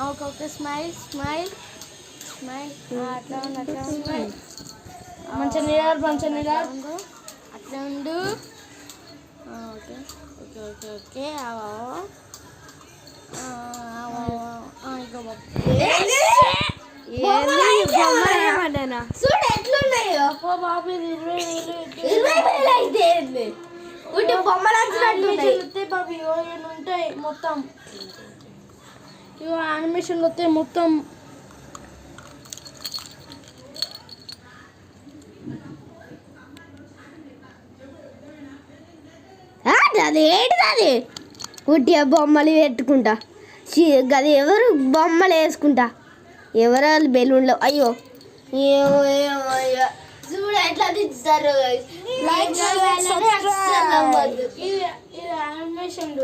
okay smile smile smile అట్లా ఉంది అట్లా ఉంది మంచిగా అట్లా ఉండు ఓకే ఓకే ఓకే ఓకే చూడు ఎట్లున్నాయో బాబు 20,000 అయితే బొమ్మలు వస్తాయి బాబు ఇవో ఉంటాయి మొత్తం ఇవో యానిమేషన్లు వస్తాయి మొత్తం అది ఏంటిది అది ఉట్టి బొమ్మలు పెట్టుకుంటా అది ఎవరు బొమ్మలు వేసుకుంటా ఎవరు బెలూన్లో అయ్యో ఏమో ఏమో చూడ ఎట్లా తీస్తారు యానిమేషన్